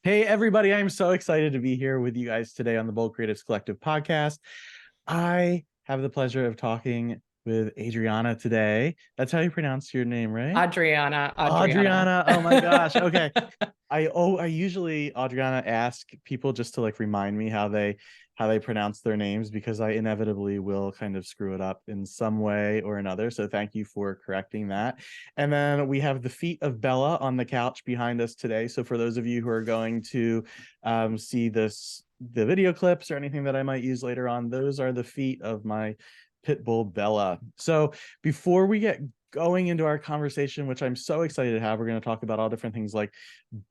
Hey, everybody. I'm so excited to be here with you guys today on the Bold Creatives Collective podcast. I have the pleasure of talking with Adriana today. That's how you pronounce your name, right? Adriana. Adriana. Oh my gosh. Okay. I usually Adriana ask people just to like remind me how they pronounce their names because I inevitably will kind of screw it up in some way or another. So thank you for correcting that. And then we have the feet of Bella on the couch behind us today. So for those of you who are going to see the video clips or anything that I might use later on, those are the feet of my pit bull Bella. So before we get going into our conversation, which I'm so excited to have, we're going to talk about all different things like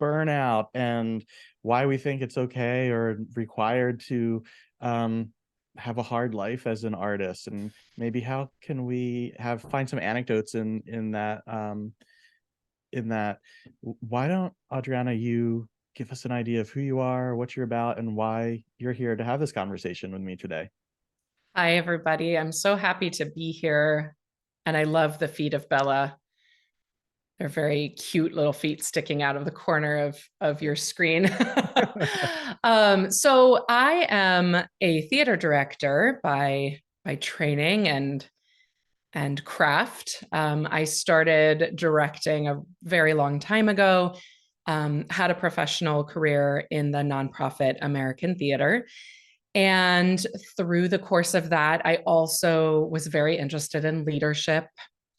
burnout and why we think it's okay or required to have a hard life as an artist, and maybe how can we find some anecdotes in that. Why don't, Adriana, you give us an idea of who you are, what you're about, and why you're here to have this conversation with me today? Hi, everybody. I'm so happy to be here. And I love the feet of Bella. They're very cute little feet sticking out of the corner of your screen. So I am a theater director by training and craft. I started directing a very long time ago, had a professional career in the nonprofit American Theater. And through the course of that, I also was very interested in leadership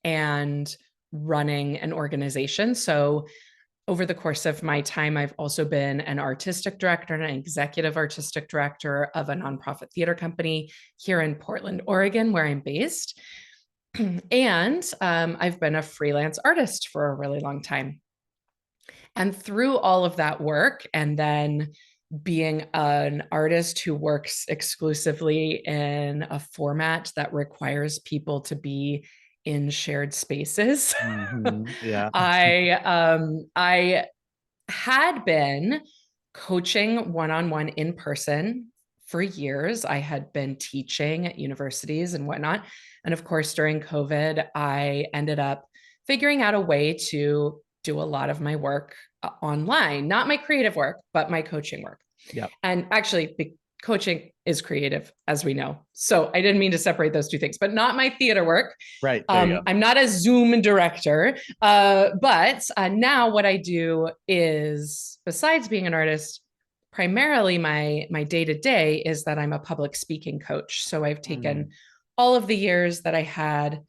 and running an organization. So, over the course of my time, I've also been an artistic director and an executive artistic director of a nonprofit theater company here in Portland, Oregon, where I'm based. And I've been a freelance artist for a really long time. And through all of that work, and then being an artist who works exclusively in a format that requires people to be in shared spaces. Yeah. I had been coaching one-on-one in person for years. I had been teaching at universities and whatnot. And of course, during COVID, I ended up figuring out a way to do a lot of my work online, not my creative work, but my coaching work. Yeah. And actually, the coaching is creative, as we know. So I didn't mean to separate those two things, but not my theater work. Right. There you go. I'm not a Zoom director, but now what I do is, besides being an artist, primarily my day to day is that I'm a public speaking coach. So I've taken all of the years that I had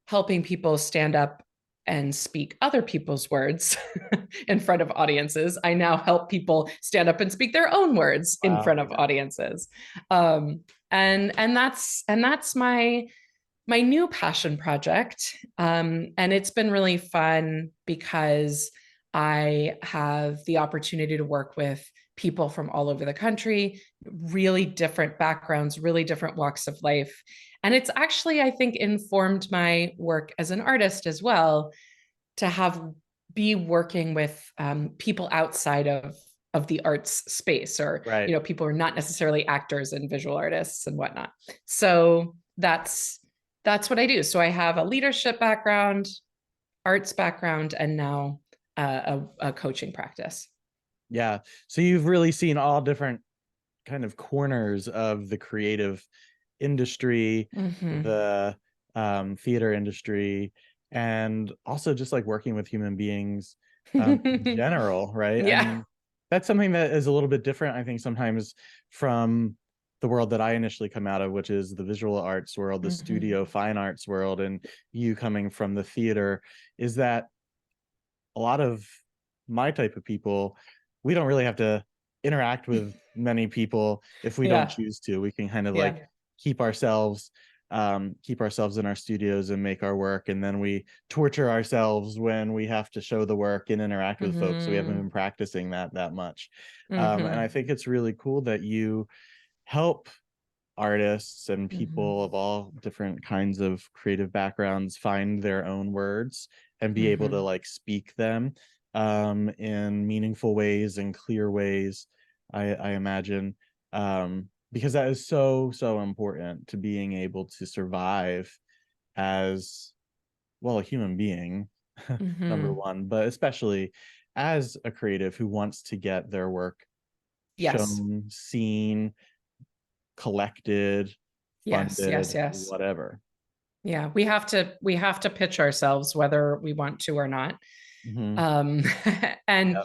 helping people stand up and speak other people's words in front of audiences. I now help people stand up and speak their own words in Wow. front of audiences. And that's my new passion project. And it's been really fun because I have the opportunity to work with people from all over the country, really different backgrounds, really different walks of life. And it's actually, I think, informed my work as an artist as well, to be working with people outside of the arts space, or Right. people who are not necessarily actors and visual artists and whatnot. So that's what I do. So I have a leadership background, arts background, and now a coaching practice. Yeah. So you've really seen all different kind of corners of the creative industry, Mm-hmm. the theater industry, and also just like working with human beings in general, right? I Yeah. mean, that's something that is a little bit different, I think, sometimes from the world that I initially come out of, which is the visual arts world, the Mm-hmm. studio fine arts world, and you coming from the theater, is that a lot of my type of people, we don't really have to interact with many people if we don't Yeah. choose to. We can kind of like Yeah. keep ourselves keep ourselves in our studios and make our work, and then we torture ourselves when we have to show the work and interact with folks, so we haven't Mm-hmm. been practicing that much. And I Mm-hmm. think it's really cool that you help artists and Mm-hmm. people of all different kinds of creative backgrounds find their own words and be able to Mm-hmm. like speak them in meaningful ways and clear ways. I imagine, because that is so important to being able to survive as well a human being, number Mm-hmm. one, but especially as a creative who wants to get their work Yes. shown, seen, collected, Yes, yes, funded, yes. whatever. Yeah, we have to pitch ourselves whether we want to or not. Hmm. Um, and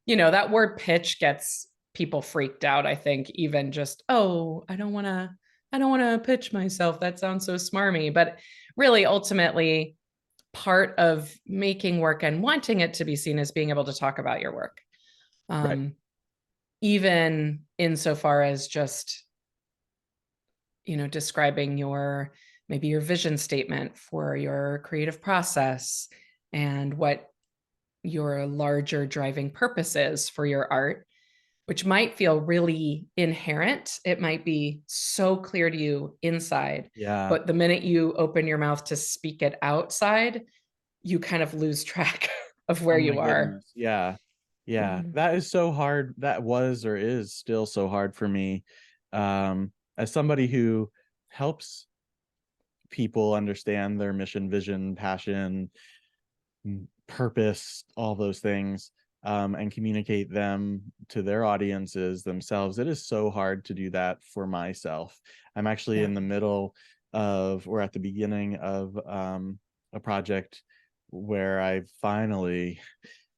Yep. that word pitch gets people freaked out, I think, even just, oh, I don't want to pitch myself. That sounds so smarmy. But really, ultimately, part of making work and wanting it to be seen is being able to talk about your work. Right. Um, Even insofar as just, describing maybe your vision statement for your creative process and what your larger driving purpose is for your art, which might feel really inherent. It might be so clear to you inside, Yeah. but the minute you open your mouth to speak it outside, you kind of lose track of where Oh my you are. goodness. Yeah. Yeah. Mm. That is so hard. That was or is still so hard for me. As somebody who helps people understand their mission, vision, passion, purpose, all those things, and communicate them to their audiences themselves. It is so hard to do that for myself. I'm actually Yeah. in the middle of, or at the beginning of, a project where I finally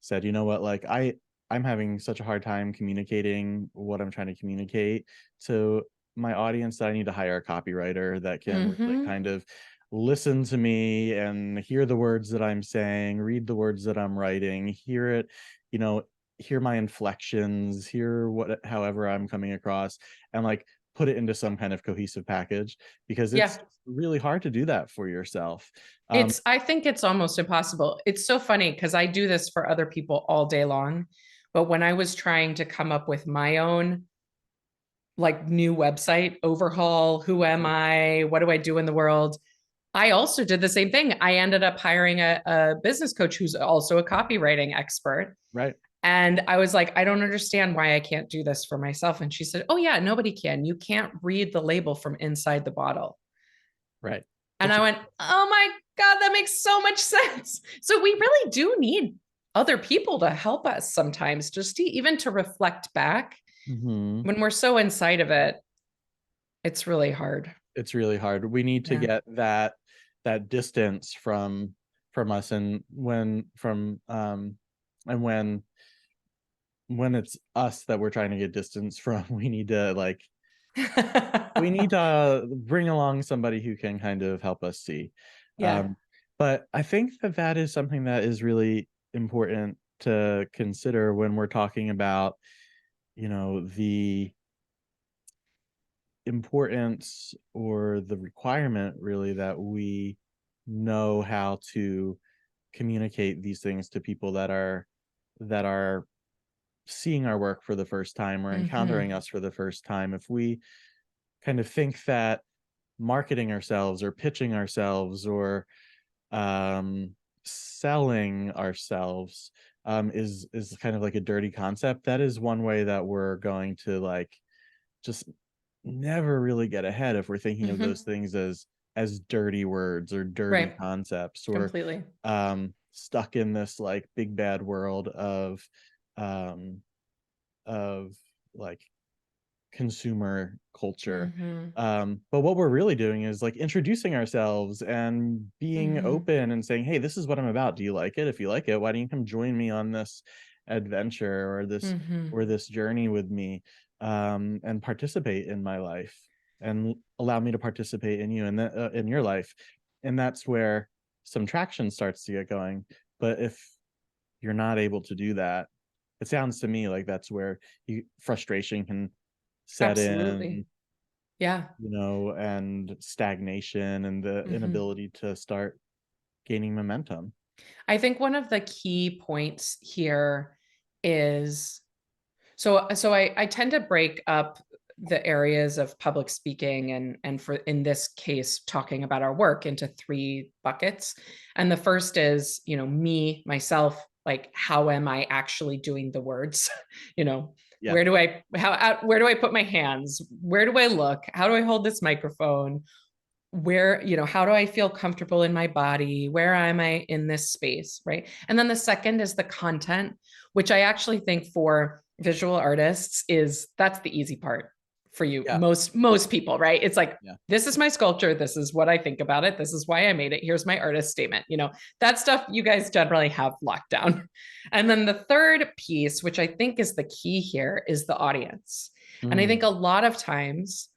said, you know what, like I'm having such a hard time communicating what I'm trying to communicate to my audience that I need to hire a copywriter that can really Hmm. kind of listen to me and hear the words that I'm saying, read the words that I'm writing, hear it, you know, hear my inflections, hear what however I'm coming across, and like put it into some kind of cohesive package, because Yeah. it's really hard to do that for yourself. I think it's almost impossible. It's so funny because I do this for other people all day long. But when I was trying to come up with my own like new website overhaul, who am Mhm. I? What do I do in the world? I also did the same thing. I ended up hiring a business coach who's also a copywriting expert. Right. And I was like, I don't understand why I can't do this for myself. And she said, oh, yeah, nobody can. You can't read the label from inside the bottle. Right. And It's I went, oh my God, that makes so much sense. So we really do need other people to help us sometimes, just even to reflect back. Mhm. When we're so inside of it, it's really hard. It's really hard. We need to Yeah. get that distance from us, and when it's us that we're trying to get distance from, we need to bring along somebody who can kind of help us see. Yeah. Um, but I think that that is something that is really important to consider when we're talking about, the importance or the requirement really that we know how to communicate these things to people that are seeing our work for the first time or Hmm. encountering us for the first time. If we kind of think that marketing ourselves or pitching ourselves or um selling ourselves is kind of like a dirty concept, that is one way that we're going to like just never really get ahead if we're thinking of those Hmm. things as dirty words or dirty Right. concepts, or Completely. stuck in this like big bad world um of like consumer culture. Hmm. But what we're really doing is like introducing ourselves and being Hmm. open and saying, hey, this is what I'm about. Do you like it? If you like it, why don't you come join me on this adventure or Hmm. this journey with me, and participate in my life and allow me to participate in you and in your life. And that's where some traction starts to get going. But if you're not able to do that, it sounds to me like that's where frustration can set Absolutely. in, Yeah. and stagnation and the Hmm. inability to start gaining momentum. I think one of the key points here is, so I tend to break up the areas of public speaking and for in this case talking about our work into three buckets. And the first is, me myself, like how am I actually doing the words? you know, Yeah. where do I put my hands? Where do I look? How do I hold this microphone? Where, how do I feel comfortable in my body? Where am I in this space? Right. And then the second is the content, which I actually think for visual artists that's the easy part for you. Yeah. Most people, right? It's like, Yeah. this is my sculpture. This is what I think about it. This is why I made it. Here's my artist statement. That stuff you guys generally have locked down. And then the third piece, which I think is the key here, is the audience. And I think a lot of times,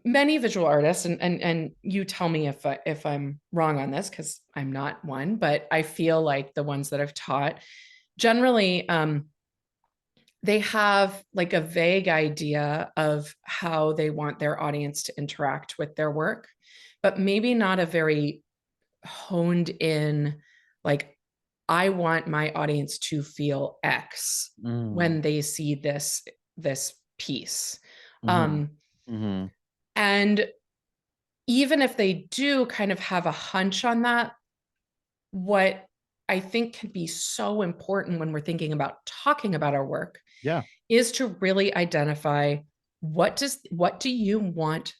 many visual artists, and you tell me if I'm wrong on this, because I'm not one, but I feel like the ones that I've taught generally, they have like a vague idea of how they want their audience to interact with their work, but maybe not a very honed in, like, I want my audience to feel X when they see this piece. Um, and even if they do kind of have a hunch on that, what I think can be so important when we're thinking about talking about our work Yeah. is to really identify what do you want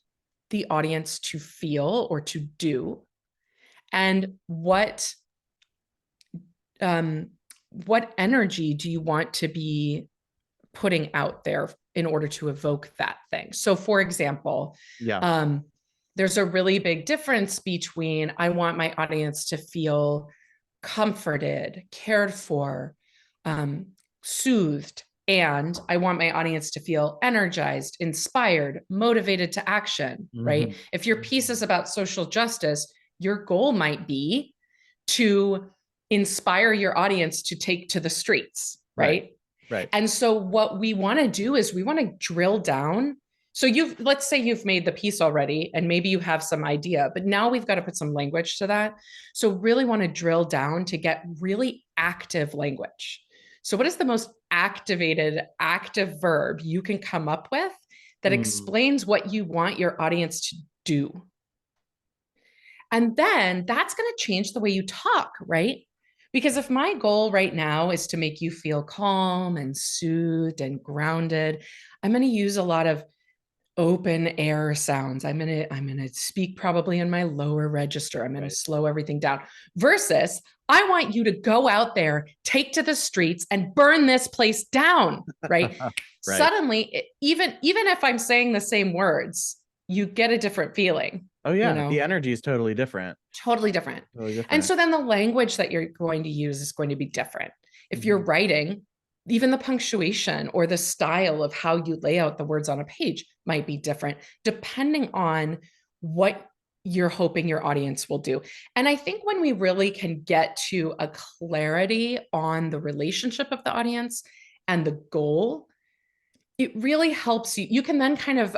the audience to feel or to do, and what energy do you want to be putting out there in order to evoke that thing. So for example, Yeah. there's a really big difference between, I want my audience to feel comforted, cared for, soothed, and I want my audience to feel energized, inspired, motivated to action, right? If your piece is about social justice, your goal might be to inspire your audience to take to the streets, right? Right. And so what we want to do is we want to drill down. So let's say you've made the piece already and maybe you have some idea, but now we've got to put some language to that. So really want to drill down to get really active language. So what is the most active verb you can come up with that explains what you want your audience to do? And then that's going to change the way you talk, right? Because if my goal right now is to make you feel calm and soothed and grounded, I'm going to use a lot of open air sounds. I'm going to speak probably in my lower register. I'm going to slow everything down, versus I want you to go out there, take to the streets and burn this place down, right? Suddenly, even if I'm saying the same words, you get a different feeling. Oh yeah, the energy is totally different. Totally different. And so then the language that you're going to use is going to be different. If you're writing, even the punctuation or the style of how you lay out the words on a page might be different depending on what you're hoping your audience will do. And I think when we really can get to a clarity on the relationship of the audience and the goal, it really helps you. You can then kind of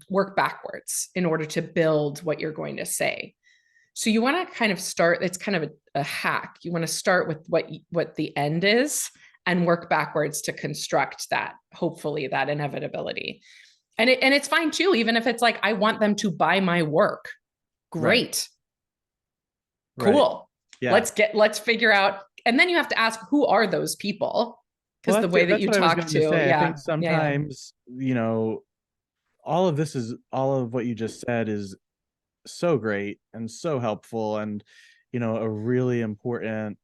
work backwards in order to build what you're going to say. So you want to kind of start, it's kind of a hack. You want to start with what the end is and work backwards to construct that, hopefully, that inevitability. And it's fine too, even if it's like, I want them to buy my work. Great. Cool. Yeah. Let's figure out. And then you have to ask, who are those people? Because the way that you talk to, I think sometimes, all of what you just said is so great and so helpful, and a really important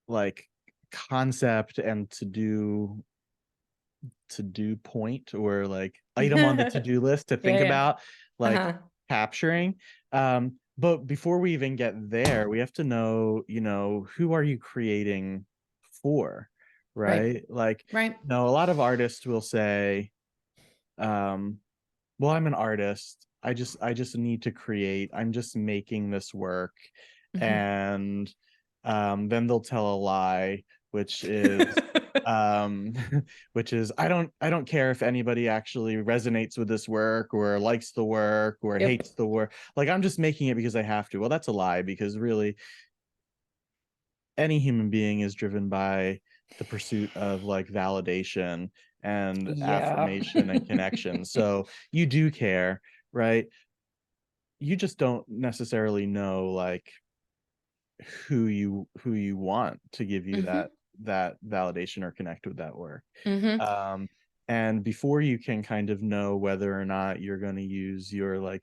like concept and to do point, or like item on the to-do list to think about, like capturing. But before we even get there, we have to know, who are you creating for, right? Like, a lot of artists will say, well, I'm an artist. I just need to create. I'm just making this work. And then they'll tell a lie, which is I don't care if anybody actually resonates with this work or likes the work or hates the work. Like, I'm just making it because I have to. Well, that's a lie, because really any human being is driven by the pursuit of like validation and affirmation and connection. So you do care, right? You just don't necessarily know like who you want to give you that validation or connect with that work. And before you can kind of know whether or not you're going to use your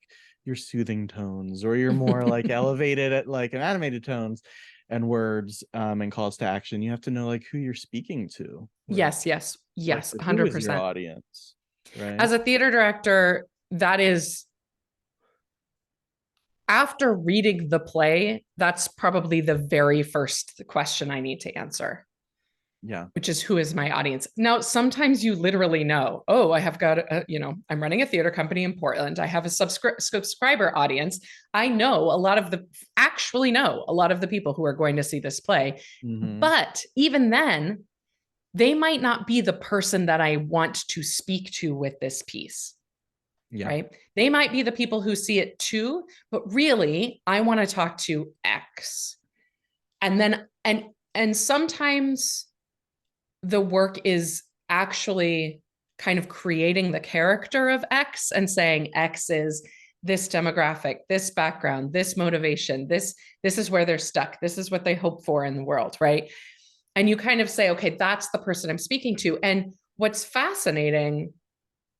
soothing tones or your more like elevated like animated tones, and words and calls to action, you have to know like who you're speaking to, right? Yes, yes, Like yes, who is your 100%. audience, right? As a theater director, that is, after reading the play, that's probably the very first question I need to answer, Yeah. which is who is my audience. Now, sometimes you literally know, oh, I have got, I'm running a theater company in Portland. I have a subscriber audience. I know actually know a lot of the people who are going to see this play. Mm-hmm. But even then, they might not be the person that I want to speak to with this piece. Yeah. Right? They might be the people who see it too, but really, I want to talk to X. And then, and sometimes the work is actually kind of creating the character of X and saying X is this demographic, this background, this motivation, this is where they're stuck, this is what they hope for in the world, right? And you kind of say, okay, that's the person I'm speaking to. And what's fascinating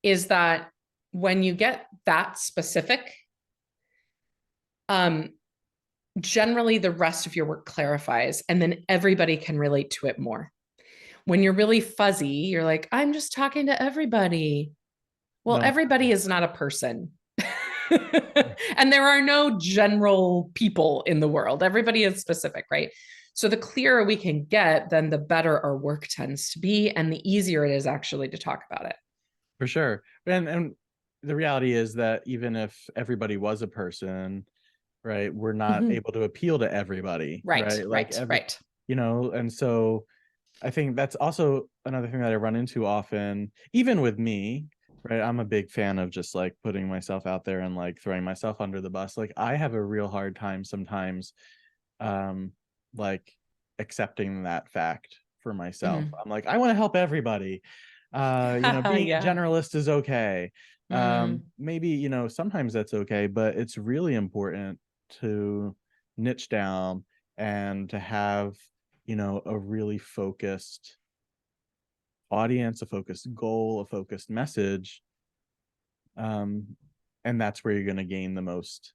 is that when you get that specific, generally the rest of your work clarifies, and then everybody can relate to it more. When you're really fuzzy, you're like, I'm just talking to everybody. Well, No. everybody is not a person. And there are no general people in the world. Everybody is specific, right? So the clearer we can get, then the better our work tends to be, and the easier it is actually to talk about it. For sure. And the reality is that even if everybody was a person, right, we're not Mm-hmm. able to appeal to everybody, Right, right? Like right, every, right. and so I think that's also another thing that I run into often, even with me, right? I'm a big fan of just like putting myself out there and like throwing myself under the bus. Like I have a real hard time sometimes, um, like accepting that fact for myself. Mm-hmm. I'm like, I want to help everybody. Being a Yeah. generalist is okay. Mm. Maybe, sometimes that's okay, but it's really important to niche down and to have, a really focused audience, a focused goal, a focused message. Um, and that's where you're going to gain the most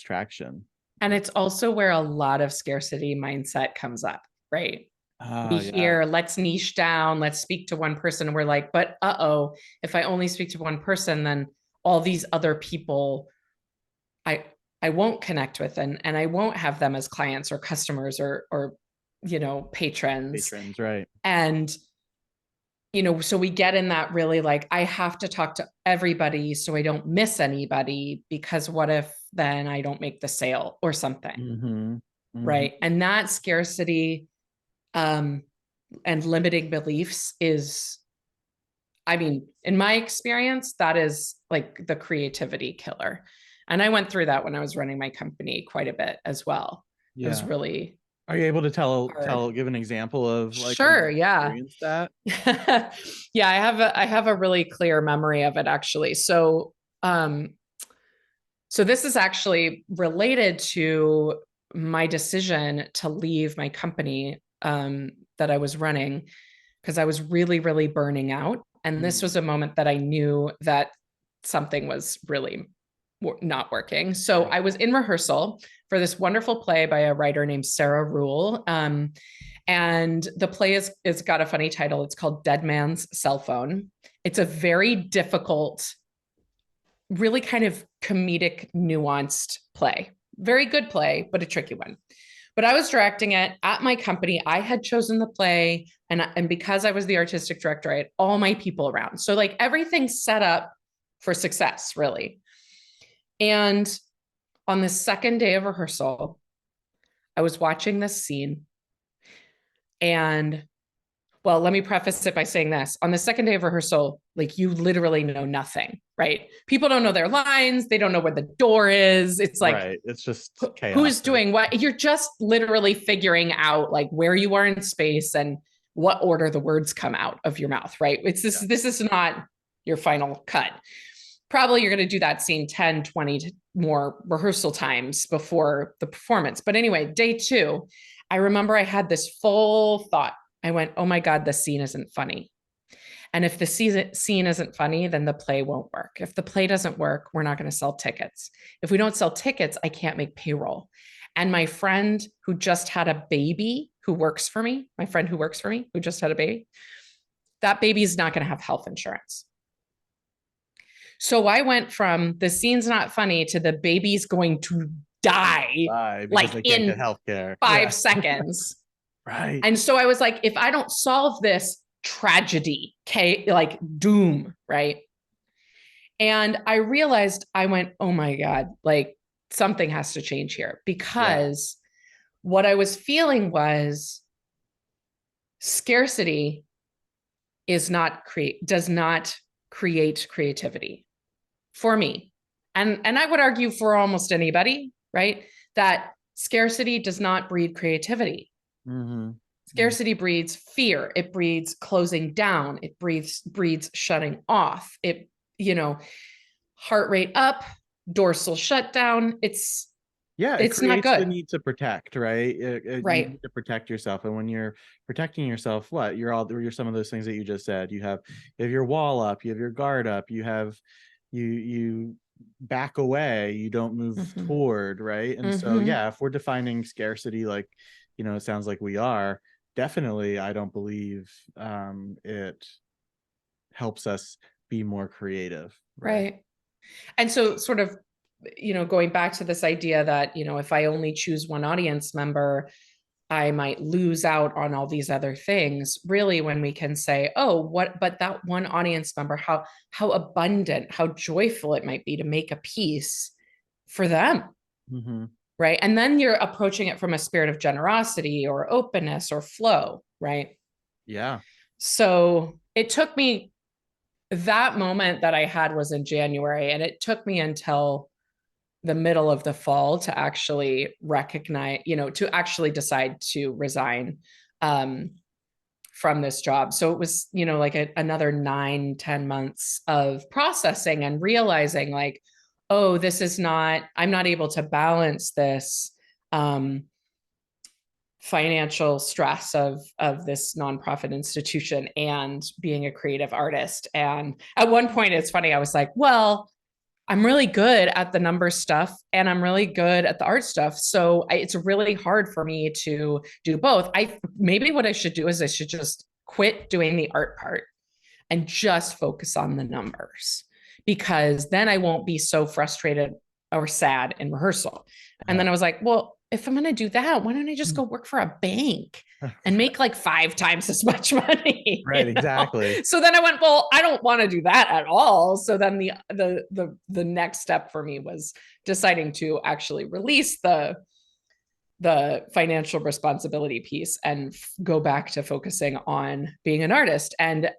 traction. And it's also where a lot of scarcity mindset comes up, right? We Ah, yeah. hear, let's niche down, let's speak to one person. And we're like, but if I only speak to one person, then all these other people I I won't connect with, and I won't have them as clients or customers or patrons. Patrons, right. And so we get in that really like, I have to talk to everybody so I don't miss anybody, because what if then I don't make the sale or something, Mm-hmm. right? Mm-hmm. And that scarcity um, and limiting beliefs is, I mean, in my experience, that is like the creativity killer. And I went through that when I was running my company quite a bit as well. It was Yeah. really Are you able to hard. give an example of like when Sure, you yeah. experienced that? Yeah, I have a really clear memory of it actually. Um so this is actually related to my decision to leave my company that I was running, because I was really, really burning out. And this Mm, was a moment that I knew that something was really not working. So right. I was in rehearsal for this wonderful play by a writer named Sarah Rule. And the play is got a funny title. It's called Dead Man's Cell Phone. It's a very difficult, really kind of comedic, nuanced play. Very good play, but a tricky one. But I was directing it at my company. I had chosen the play, and because I was the artistic director, I had all my people around. So like everything's set up for success, really. And on the second day of rehearsal, I was watching this scene, and well, let me preface it by saying this. On the second day of rehearsal, like you literally know nothing, right? People don't know their lines. They don't know where the door is. It's like, Right. It's just who's chaotic. doing what? You're just literally figuring out like where you are in space and what order the words come out of your mouth, right? Yeah. This is not your final cut. Probably you're going to do that scene 10, 20 more rehearsal times before the performance. But anyway, day two, I remember I had this full thought. I went, oh my God, this scene isn't funny. And if the scene isn't funny, then the play won't work. If the play doesn't work, we're not going to sell tickets. If we don't sell tickets, I can't make payroll. And my friend who just had a baby who works for me, my friend who works for me who just had a baby, that baby is not going to have health insurance. So I went from the scene's not funny to the baby's going to die Because like they can't get in health care. 5 seconds. Right. And so I was like, if I don't solve this tragedy, okay, like doom, right? And I realized I went, oh my God, like something has to change here Yeah. because what I was feeling was scarcity does not create creativity for me. And I would argue for almost anybody, right? That scarcity does not breed creativity. Mm-hmm. Scarcity breeds fear. It breeds closing down. It breeds shutting off. It, you know, heart rate up, dorsal shutdown. Yeah, it It's not creates the good. need to protect, right? You Right. need to protect yourself, and when you're protecting yourself, you're some of those things that you just said. You have your wall up, you have your guard up, you back away, you don't move Mm-hmm. toward, right? And so, Mm-hmm. yeah, if we're defining scarcity like, it sounds like we are, definitely, I don't believe it helps us be more creative, right? Right. And so sort of, going back to this idea that, if I only choose one audience member, I might lose out on all these other things. Really, when we can say, oh, but that one audience member, how abundant, how joyful it might be to make a piece for them. Mm-hmm. Right. And then you're approaching it from a spirit of generosity or openness or flow. Right. Yeah. So it took me, that moment that I had was in January, and it took me until the middle of the fall to actually recognize, to actually decide to resign um, from this job. So it was, like another 9-10 months of processing and realizing like, oh, I'm not able to balance this um, financial stress of this nonprofit institution and being a creative artist. And at one point, it's funny, I was like, well, I'm really good at the number stuff and I'm really good at the art stuff. So it's really hard for me to do both. Maybe what I should do is I should just quit doing the art part and just focus on the numbers, because then I won't be so frustrated or sad in rehearsal. And then I was like, well, if I'm going to do that, why don't I just go work for a bank and make like 5 times as much money? Right, exactly. So then I went, well, I don't want to do that at all. So then the next step for me was deciding to actually release the financial responsibility piece and go back to focusing on being an artist. And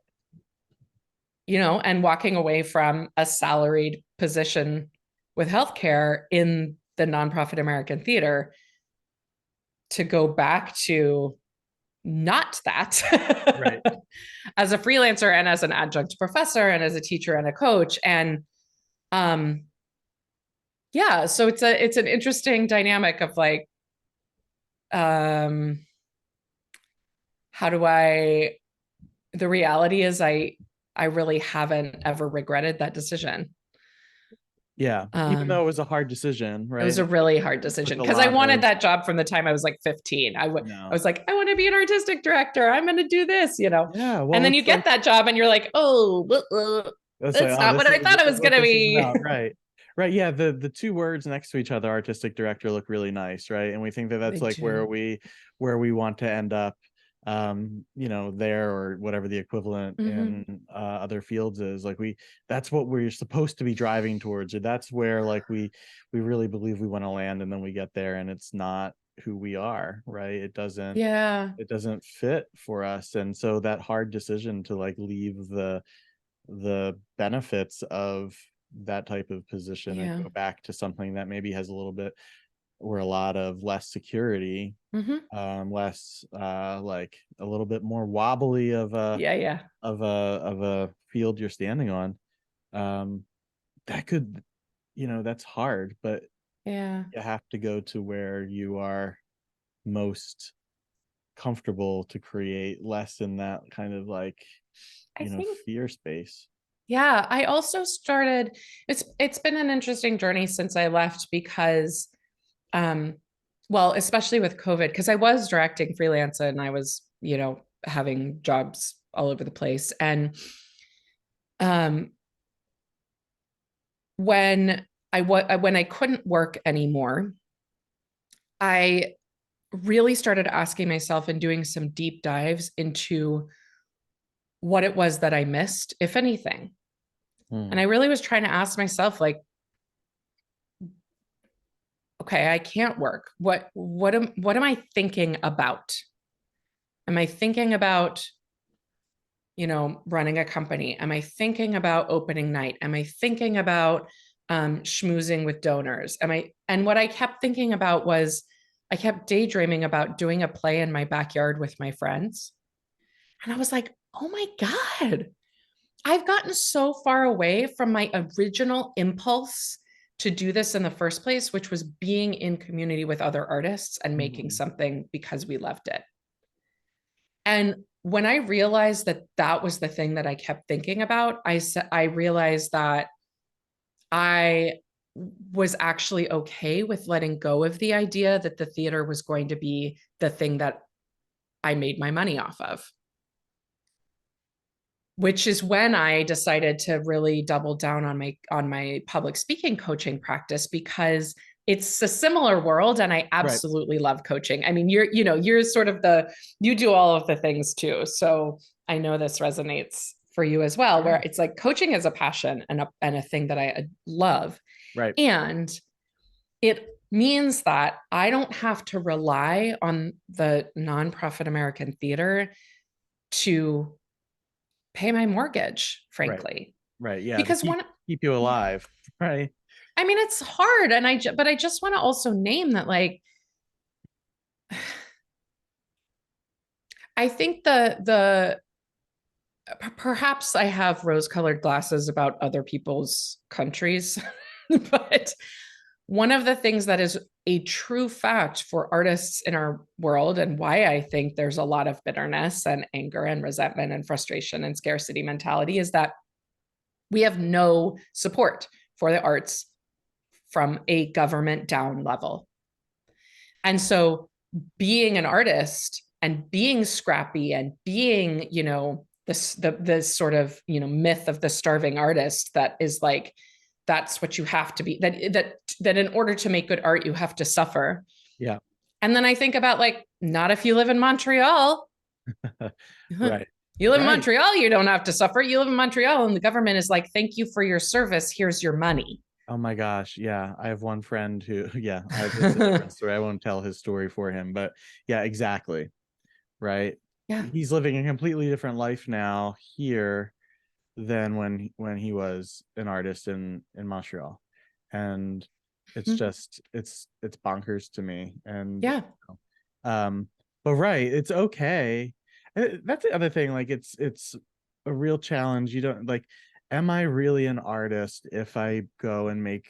walking away from a salaried position with healthcare in the nonprofit American theater to go back to not that. Right. As a freelancer and as an adjunct professor and as a teacher and a coach. And um yeah, so it's an interesting dynamic of like, um how do I the reality is I really haven't ever regretted that decision. Yeah. Even though it was a hard decision, It was right? a really hard It took decision a because I lot wanted of, that job from the time I was like 15. I no. was like, I want to be an artistic director. I'm going to do this. Yeah. And Well, then you it's like, get that job and you're like, oh, it's like, it's oh, not what I thought it this was is going what to this is be. about. Right. Right. Yeah. The two words next to each other, artistic director, look really nice. Right. And we think that They that's like do. where we want to end up, there, or whatever the equivalent Mm-hmm. in other fields is. Like that's what we're supposed to be driving towards, or that's where like we really believe we want to land, and then we get there and it's not who we are, right? Yeah. It doesn't fit for us. And so that hard decision to like leave the benefits of that type of position and Yeah. go back to something that maybe has a little bit or a lot of less security, Mm-hmm. less like a little bit more wobbly of a Yeah. Yeah. field you're standing on. um that could, that's hard, but Yeah. you have to go to where you are most comfortable to create less in that kind of like, I think, fear space. yeah, I also started, it's been an interesting journey since I left because um well, especially with COVID, because I was directing freelance and I was, having jobs all over the place. And um, when when I couldn't work anymore, I really started asking myself and doing some deep dives into what it was that I missed, if anything. And I Hmm. really was trying to ask myself, like, okay, I can't work. What am I thinking about? Am I thinking about, running a company? Am I thinking about opening night? Am I thinking about schmoozing with donors? And what I kept thinking about was I kept daydreaming about doing a play in my backyard with my friends. And I was like, oh my God, I've gotten so far away from my original impulse to do this in the first place, which was being in community with other artists and making Hmm. something because we loved it. And when I realized that that was the thing that I kept thinking about, I realized that I was actually okay with letting go of the idea that the theater was going to be the thing that I made my money off of, which is when I decided to really double down on my public speaking coaching practice, because it's a similar world and I Right. absolutely love coaching. I mean, you're sort of you do all of the things too. So I know this resonates for you as well, where Yeah. it's like coaching is a passion and a thing that I love. Right. And it means that I don't have to rely on the nonprofit American theater to pay my mortgage, Right. frankly. Right. Yeah. To Because keep you alive. Right. I mean, it's hard. But I just want to also name that, like, I think perhaps I have rose colored glasses about other people's countries, but one of the things that is a true fact for artists in our world, and why I think there's a lot of bitterness and anger and resentment and frustration and scarcity mentality, is that we have no support for the arts from a government down level. And so being an artist and being scrappy and being, the sort of, myth of the starving artist that is like, that's what you have to be, that in order to make good art, you have to suffer. Yeah. And then I think about, like, not if you live in Montreal. Right. You live in Right. Montreal, you don't have to suffer. You live in Montreal, and the government is like, thank you for your service. Here's your money. Oh my gosh. Yeah. I have one friend who, yeah, it's a different story. I won't tell his story for him, but yeah, exactly. Right. Yeah. He's living a completely different life now here than when he was an artist in Montreal. And it's just it's bonkers to me. And Yeah. um but right, it's okay. That's the other thing, like it's a real challenge. You don't like, am I really an artist if I go and make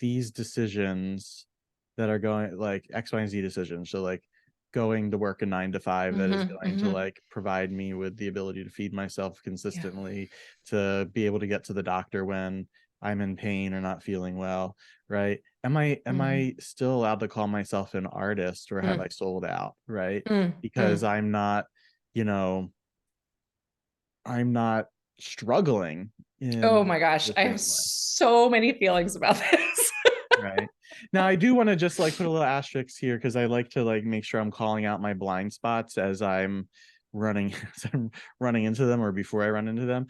these decisions that are going like X, Y, and Z decisions? So like going to work a 9 to 5 that is Mm-hmm, going to mm-hmm. like provide me with the ability to feed myself Yeah. consistently, to be able to get to the doctor when I'm in pain or not feeling well, right? Am Mm-hmm. I still allowed to call myself an artist, or have I Mm, sold out, right? mm, Because mm. I'm not, you know, I'm not struggling Oh in my gosh, the I have same way. so many feelings about this. Right. Now I do want to just like put a little asterisk here, because I like to like make sure I'm calling out my blind spots as I'm running as I'm running into them, or before I run into them.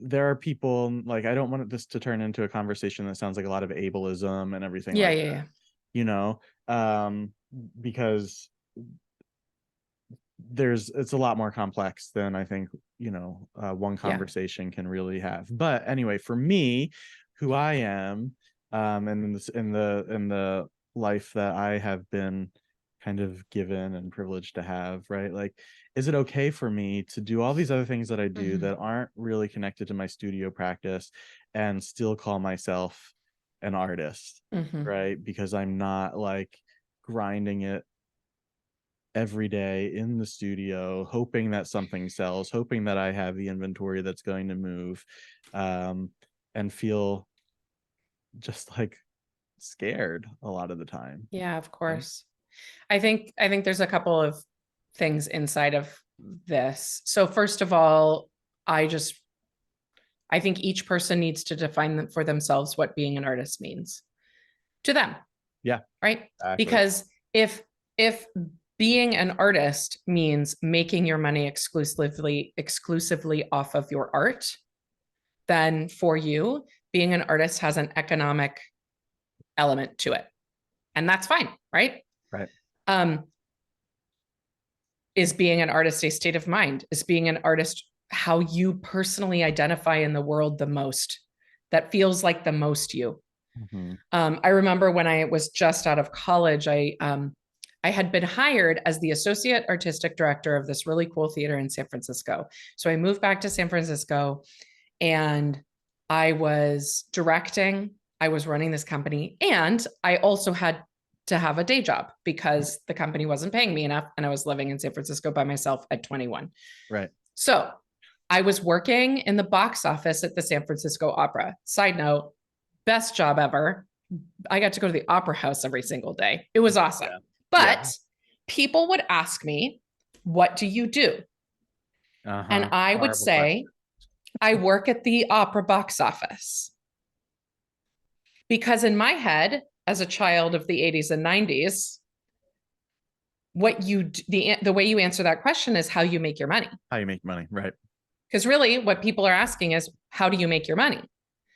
There are people, like, I don't want this to turn into a conversation that sounds like a lot of ableism and everything Yeah, like yeah, that, yeah. you know, um, because it's a lot more complex than I think, one Yeah. conversation can really have. But anyway, for me, who I am, and in the life that I have been kind of given and privileged to have, right? Like, is it okay for me to do all these other things that I do Mm-hmm. that aren't really connected to my studio practice, and still call myself an artist, Mm-hmm. right? Because I'm not like grinding it every day in the studio, hoping that something sells, hoping that I have the inventory that's going to move, and feel just like scared a lot of the time. Yeah, of Right? course. I think there's a couple of things inside of this. So first of all, I just I think each person needs to define for themselves what being an artist means to them, Yeah, right? exactly. Because if being an artist means making your money exclusively off of your art, then for you, being an artist has an economic element to it. And that's fine, right? Right. Um, is being an artist a state of mind? Is being an artist how you personally identify in the world the most, that feels like the most you? Mm-hmm. I remember when I was just out of college, I had been hired as the associate artistic director of this really cool theater in San Francisco. So I moved back to San Francisco and I was directing, I was running this company, and I also had to have a day job because the company wasn't paying me enough and I was living in San Francisco by myself at 21. Right. So I was working in the box office at the San Francisco Opera. Side note, best job ever. I got to go to the opera house every single day. It was awesome. Yeah. Yeah. But people would ask me, what do you do? And Uh-huh. I would Horrible question. say, I work at the opera box office. Because in my head, as a child of the 80s and 90s, the way you answer that question is how you make your money. How you make money, right? Because really what people are asking is, how do you make your money?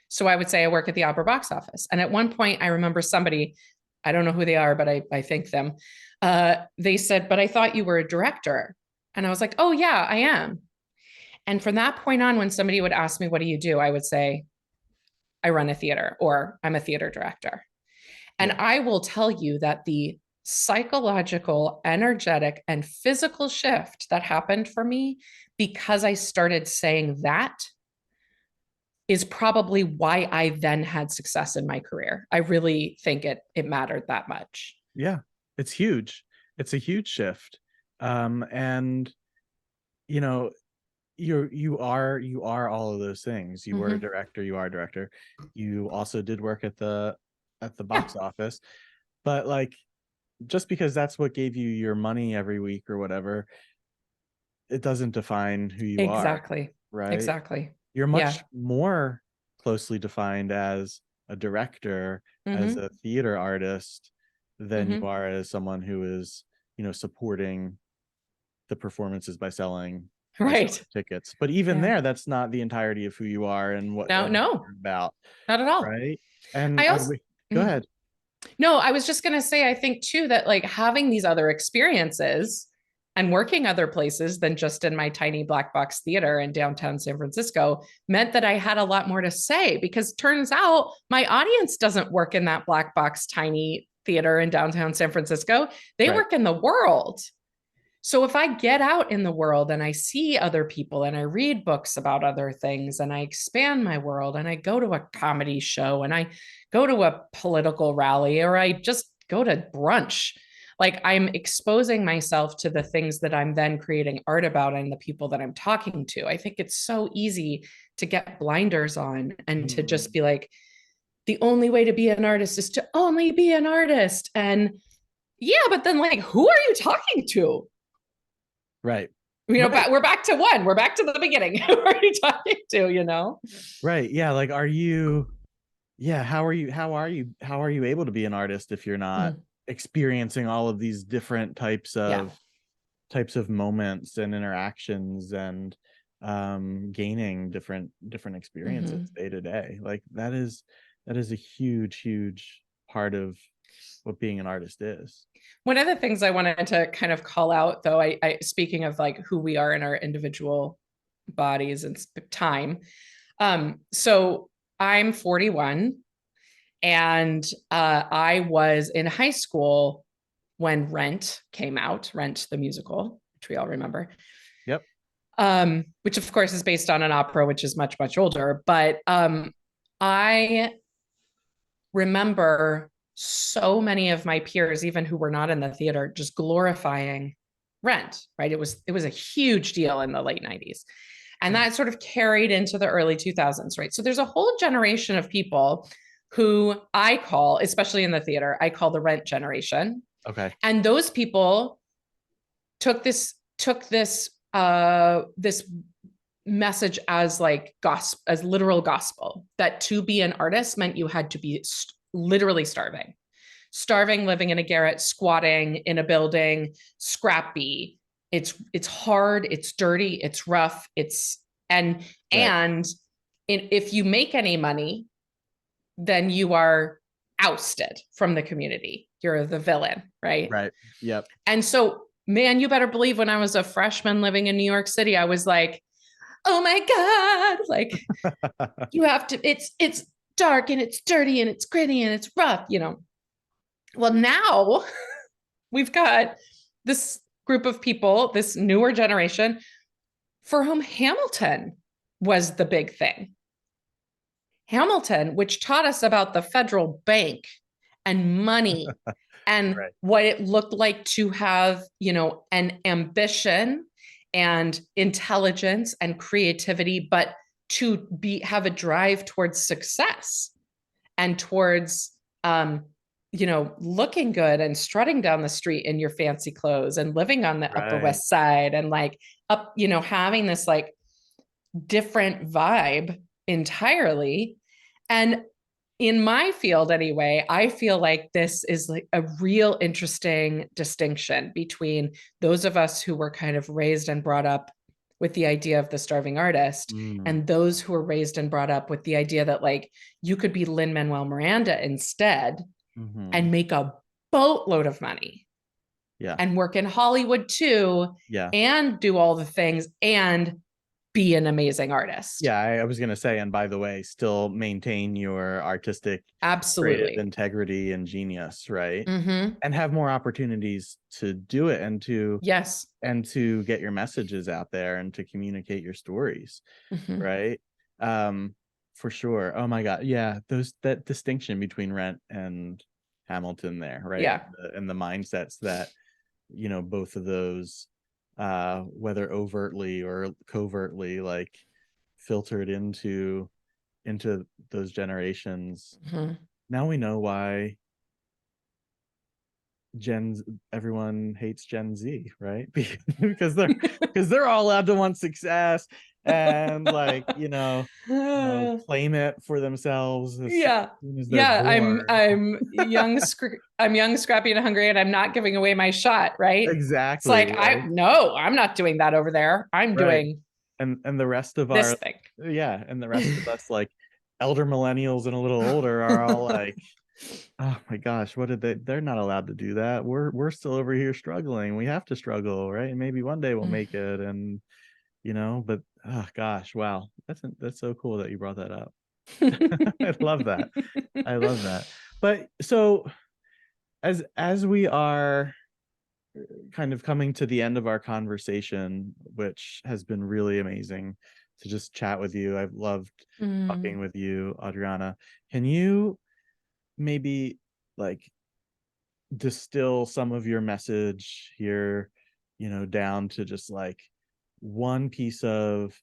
So I would say I work at the opera box office. And at one point I remember somebody, I don't know who they are, but I thank them. They said, but I thought you were a director. And I was like, oh yeah, I am. And from that point on, when somebody would ask me, what do you do? I would say, I run a theater, or I'm a theater director. And Yeah. I will tell you that the psychological, energetic, and physical shift that happened for me because I started saying that is probably why I then had success in my career. I really think it mattered that much. Yeah. It's huge. It's a huge shift. And you know, you are all of those things. You were a Mm-hmm. director, you are a director. You also did work at the Yeah, box office. But like, just because that's what gave you your money every week or whatever, it doesn't define who you are, exactly. right? Exactly. You're Yeah. much more closely defined as a director, as Mm-hmm. a theater artist, than you Mm-hmm. are as someone who is, supporting the performances by selling Right. tickets. But even Yeah. there, that's not the entirety of who you are and what No, you're no, about, not at all. right? And I I also, would go mm. ahead. No, I was just going to say, I think too that like having these other experiences and working other places than just in my tiny black box theater in downtown San Francisco meant that I had a lot more to say, because turns out my audience doesn't work in that black box tiny theater in downtown San Francisco. They Right. work in the world. So if I get out in the world and I see other people and I read books about other things and I expand my world and I go to a comedy show and I go to a political rally or I just go to brunch, like I'm exposing myself to the things that I'm then creating art about and the people that I'm talking to. I think it's so easy to get blinders on and to just Mhm. be like, the only way to be an artist is to only be an artist. And yeah, but then like, who are you talking to? Right. But Right. we're back to one. We're back to the beginning. Who are you talking to? Right. Yeah. Like, are you, yeah, how are you able to be an artist if you're not Mm, experiencing all of these different yeah. types of moments and interactions, and gaining different experiences Mm-hmm. day to day? Like, that is a huge part of what being an artist is. One of the things I wanted to kind of call out, though, I speaking of like who we are in our individual bodies and time. So I'm 41, and I was in high school when Rent came out, Rent the musical, which we all remember. Yep. Which of course is based on an opera, which is much older. But I remember so many of my peers, even who were not in the theater, just glorifying Rent, right? It was a huge deal in the late 90s. And Yeah. that sort of carried into the early 2000s, right? So there's a whole generation of people who I call, especially in the theater, I call the rent generation. Okay. And those people took this message as like gospel, as literal gospel, that to be an artist meant you had to be literally starving, living in a garret, squatting in a building, scrappy. It's hard, it's dirty, it's rough, and Right. and if you make any money, then you are ousted from the community. You're the villain, right? Right. Yep. And so, man, you better believe when I was a freshman living in New York City, I was like, oh my God, like you have to, it's dark and it's dirty and it's gritty and it's rough, you know. Well, now we've got this group of people, this newer generation, for whom Hamilton was the big thing. Hamilton, which taught us about the federal bank and money and Right. what it looked like to have, you know, an ambition and intelligence and creativity, but to have a drive towards success and towards, you know, looking good and strutting down the street in your fancy clothes and living on the Upper Right. West Side and like up, you know, having this like different vibe entirely. And in my field anyway, I feel like this is like a real interesting distinction between those of us who were kind of raised and brought up with the idea of the starving artist Mm. and those who were raised and brought up with the idea that like you could be Lin-Manuel Miranda instead Hmm. and make a boatload of money Yeah. and work in Hollywood too Yeah. and do all the things and be an amazing artist. Yeah. I was gonna say, and by the way, still maintain your artistic, creative Absolutely. integrity and genius, right? Mm-hmm. And have more opportunities to do it Yes. and to get your messages out there and to communicate your stories, Mm-hmm. right? Um, for sure. Oh my God. Yeah, that distinction between Rent and Hamilton there, right? Yeah. And the mindsets that, both of those, whether overtly or covertly, like filtered into those generations. Mm-hmm. Now we know why Gen everyone hates Gen Z, right? because they're all allowed to want success and like, claim it for themselves as Yeah. soon as they're Yeah, born. I'm young, scrappy, and hungry, and I'm not giving away my shot, right? It's Exactly, like right? I'm not doing that over there. I'm Right. doing And the rest of this our thing. yeah, and the rest of us, like elder millennials and a little older, are all like, oh my gosh, what did they're not allowed to do that. We're still over here struggling. We have to struggle, right? And maybe one day we'll make it. And but oh gosh, wow. That's so cool that you brought that up. I love that. I love that. But so as we are kind of coming to the end of our conversation, which has been really amazing to just chat with you. I've loved talking Mm. with you, Adriana. Can you maybe like distill some of your message here, down to just like one piece of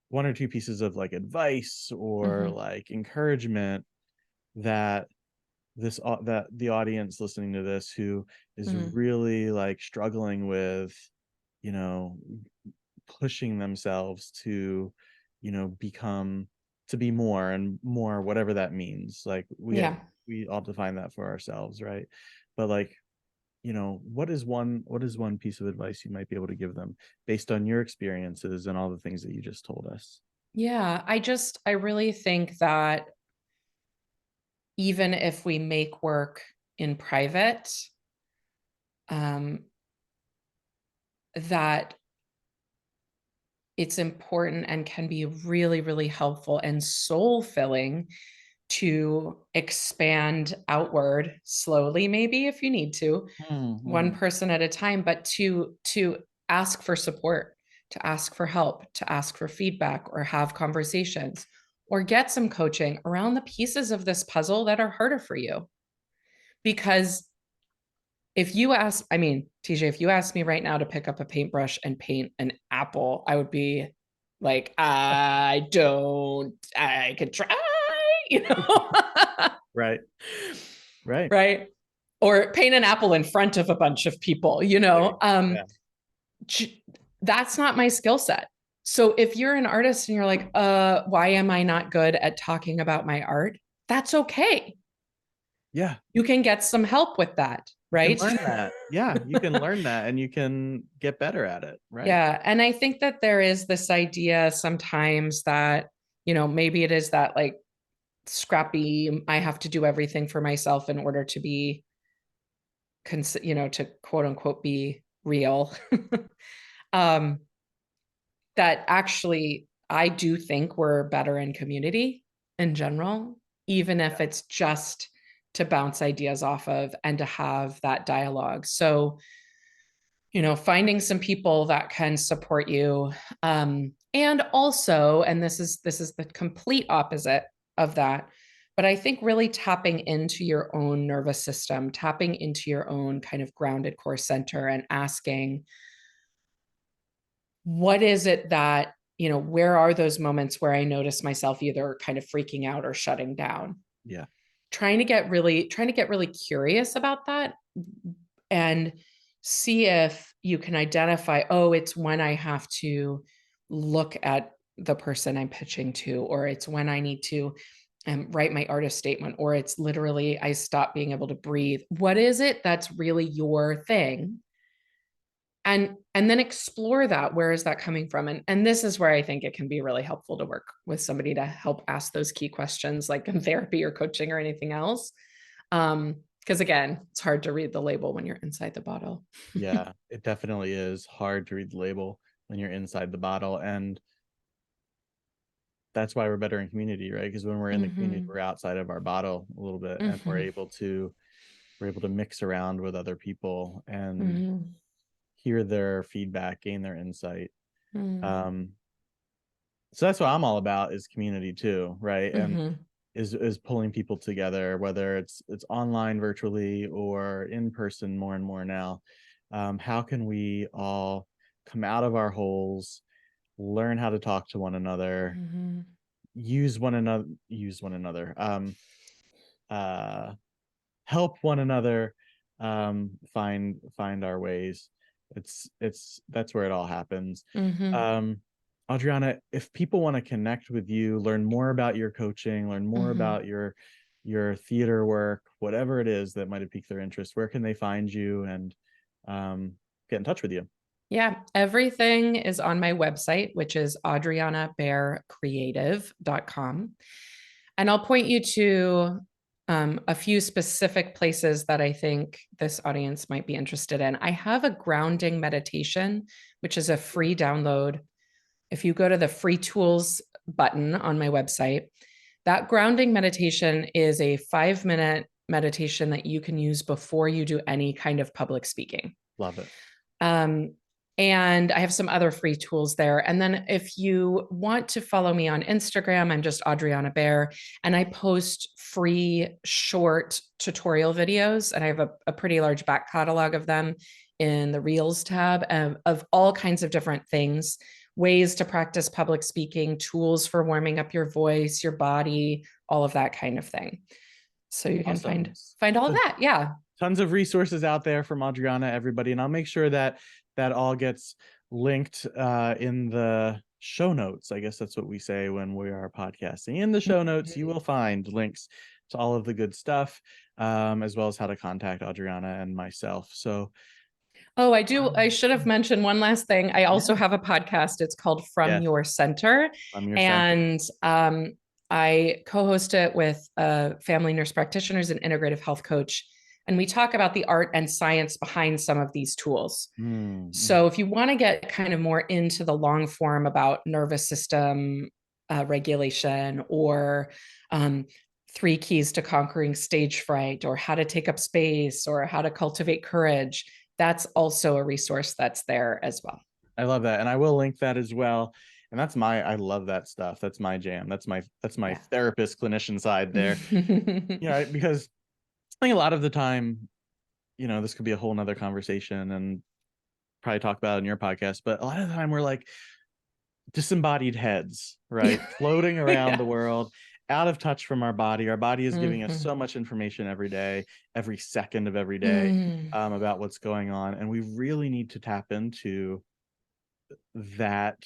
one or two pieces of like advice or Mhm. like encouragement that that the audience listening to this who is Mm. really like struggling with, you know pushing themselves to, become to be more and more, whatever that means. Like Yeah. we all define that for ourselves, right? But like, what is one piece of advice you might be able to give them based on your experiences and all the things that you just told us? Yeah, I really think that even if we make work in private, um, that it's important and can be really, really helpful and soul filling to expand outward slowly, maybe if you need to, one Mm-hmm. person at a time, but to ask for support, to ask for help, to ask for feedback or have conversations or get some coaching around the pieces of this puzzle that are harder for you. Because if you ask, I mean, TJ, if you asked me right now to pick up a paintbrush and paint an apple, I would be like, I could try, you know? Right. Right. Right. Or paint an apple in front of a bunch of people, you know. Yeah. That's not my skill set. So if you're an artist and you're like, why am I not good at talking about my art? That's okay. Yeah. You can get some help with that, You can right? learn that. Yeah. You can learn that and you can get better at it. Right. Yeah. And I think that there is this idea sometimes that, you know, maybe it is that like scrappy, I have to do everything for myself in order to be, you know, to quote unquote be real. um, that actually, I do think we're better in community in general, even if it's just to bounce ideas off of and to have that dialogue. So, you know, finding some people that can support you. And also, and this is the complete opposite of that, but I think really tapping into your own nervous system, tapping into your own kind of grounded core center and asking, what is it that, you know, where are those moments where I notice myself either kind of freaking out or shutting down? Yeah. Trying to get really curious about that and see if you can identify, oh, it's when I have to look at the person I'm pitching to, or it's when I need to write my artist statement, or it's literally I stop being able to breathe. What is it that's really your thing? And then explore that. Where is that coming from? And this is where I think it can be really helpful to work with somebody to help ask those key questions, like in therapy or coaching or anything else. Because again, it's hard to read the label when you're inside the bottle. Yeah. It definitely is hard to read the label when you're inside the bottle. And that's why we're better in community, right? Because when we're in the community, Mm-hmm. we're outside of our bottle a little bit and Mm-hmm. we're able to mix around with other people and Mm-hmm. hear their feedback, gain their insight. Mm-hmm. Um, so that's what I'm all about is community too, right? And Mm-hmm. is pulling people together, whether it's online virtually or in person more and more now. How can we all come out of our holes, learn how to talk to one another, Mm-hmm. use one another, uh help one another, find our ways. It's that's where it all happens. Mm-hmm. um Adriana, if people want to connect with you, learn more about your coaching, learn more Mm-hmm. about your theater work, whatever it is that might have piqued their interest, where can they find you and um get in touch with you? Yeah, everything is on my website, which is adrianabaercreative.com. And I'll point you to a few specific places that I think this audience might be interested in. I have a grounding meditation, which is a free download. If you go to the free tools button on my website, that grounding meditation is a 5-minute meditation that you can use before you do any kind of public speaking. Love it. Um, and I have some other free tools there. And then if you want to follow me on Instagram, I'm just Adriana Baer, and I post free short tutorial videos, and I have a pretty large back catalog of them in the Reels tab of all kinds of different things, ways to practice public speaking, tools for warming up your voice, your body, all of that kind of thing. So you can Awesome. find all of So that. Yeah. tons of resources out there from Adriana, everybody, and I'll make sure that that all gets linked in the show notes. I guess that's what we say when we are podcasting. In the show notes, you will find links to all of the good stuff, as well as how to contact Adriana and myself. So, Oh, I do. I should have mentioned one last thing. I also yeah, have a podcast. It's called From yes, Your Center. I'm your center. And I co host it with a family nurse practitioner, an integrative health coach. And we talk about the art and science behind some of these tools. Mm-hmm. So if you want to get kind of more into the long form about nervous system regulation or um, 3 keys to conquering stage fright or how to take up space or how to cultivate courage, that's also a resource that's there as well. I love that, and I will link that as well. And that's my I love that stuff. That's my jam. That's my Yeah. therapist clinician side there. Because I think a lot of the time, this could be a whole nother conversation and probably talk about it in your podcast, but a lot of the time we're like disembodied heads, right? Floating around the Yeah. world. out of touch from our body. Our body is giving us Mhm. so much information every day, every second of every day, Mm. about what's going on. And we really need to tap into that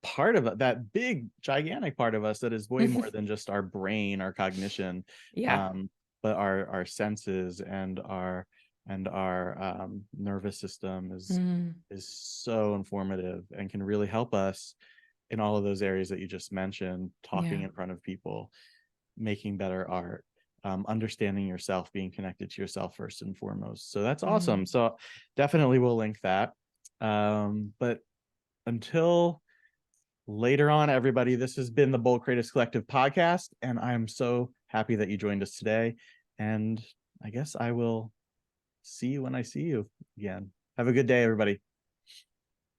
part of it, that big, gigantic part of us that is way more than just our brain, our cognition, Yeah. um, but our senses and our nervous system Mm. is so informative and can really help us in all of those areas that you just mentioned, talking Yeah. in front of people, making better art, understanding yourself, being connected to yourself first and foremost. So that's awesome. Mm. So definitely we'll link that. But until later on, everybody, this has been the Bold Creatives Collective podcast, and I'm so happy that you joined us today. And I guess I will see you when I see you again. Have a good day, everybody.